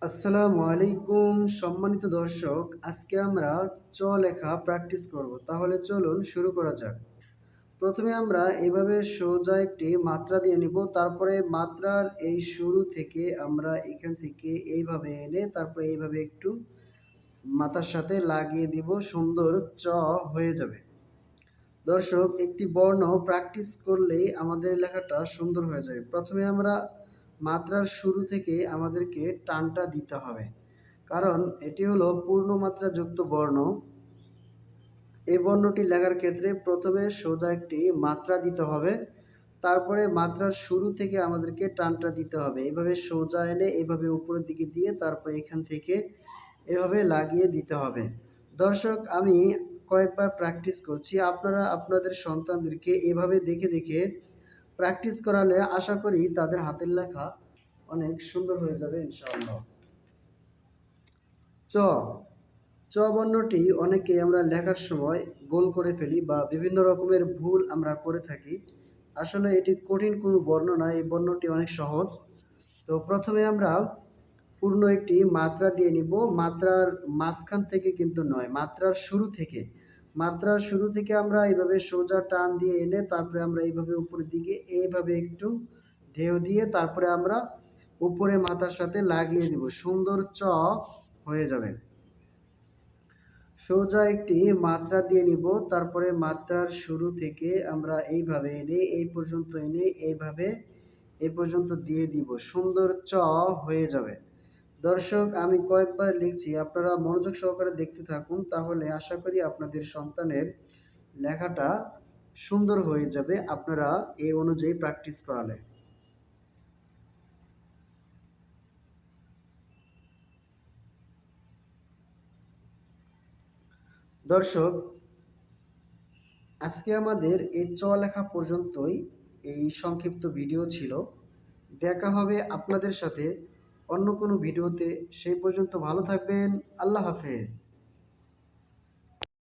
আসসালামু আলাইকুম সম্মানিত দর্শক, আজকে আমরা চ লেখা প্র্যাকটিস করব। তাহলে চলুন শুরু করা যাক। প্রথমে আমরা এইভাবে সোজা একটি মাত্রা দিয়ে নিব, তারপরে মাত্রার এই শুরু থেকে আমরা এখান থেকে এইভাবে এনে তারপরে এইভাবে একটু মাথার সাথে লাগিয়ে দিব, সুন্দর চ হয়ে যাবে। দর্শক, একটি বর্ণ প্র্যাকটিস করলেই আমাদের লেখাটা সুন্দর হয়ে যাবে। প্রথমে আমরা মাত্রার শুরু থেকে আমাদেরকে টানটা দিতে হবে, কারণ এটি হলো পূর্ণমাত্রা যুক্ত বর্ণ। এই বর্ণটি লেখার ক্ষেত্রে প্রথমে সোজা একটি মাত্রা দিতে হবে, তারপরে মাত্রার শুরু থেকে আমাদেরকে টানটা দিতে হবে। এভাবে সোজা এনে এভাবে উপরের দিকে দিয়ে তারপরে এখান থেকে এভাবে লাগিয়ে দিতে হবে। দর্শক, আমি কয়েকবার প্র্যাকটিস করছি, আপনারা আপনাদের সন্তানদেরকে এভাবে দেখে দেখে প্র্যাকটিস করালে আশা করি তাদের হাতের লেখা অনেক সুন্দর হয়ে যাবে ইনশাআল্লাহ। চ চ বর্ণটি অনেকে আমরা লেখার সময় গোল করে ফেলি বা বিভিন্ন রকমের ভুল আমরা করে থাকি। আসলে এটি কঠিন কোনো বর্ণ না, এই বর্ণটি অনেক সহজ। তো প্রথমে আমরা পূর্ণ একটি মাত্রা দিয়ে নিব, মাত্রার মাঝখান থেকে কিন্তু নয়, মাত্রার শুরু থেকে। মাত্রার শুরু থেকে আমরা এইভাবে সোজা টান দিয়ে এনে তারপরে আমরা এইভাবে উপরের দিকে এইভাবে একটু ঢেউ দিয়ে তারপরে আমরা উপরে মাথার সাথে লাগিয়ে দিব, সুন্দর চ হয়ে যাবে। সোজা একটি মাত্রা দিয়ে নিব, তারপরে মাত্রার শুরু থেকে আমরা এইভাবে এনে এই পর্যন্ত এনে এইভাবে এই পর্যন্ত দিয়ে দিব, সুন্দর চ হয়ে যাবে। দর্শক, আমি কয়েকবার লিখছি, আপনারা মনোযোগ সহকারে দেখতে থাকুন, তাহলে আশা করি আপনাদের সন্তানের লেখাটা সুন্দর হয়ে যাবে আপনারা এই অনুযায়ী প্র্যাকটিস করালে। দর্শক, আজকে আমাদের এই চ লেখা পর্যন্তই এই সংক্ষিপ্ত ভিডিও ছিল। দেখা হবে আপনাদের সাথে অন্য কোনো ভিডিওতে। সেই পর্যন্ত ভালো থাকবেন। আল্লাহ হাফেজ।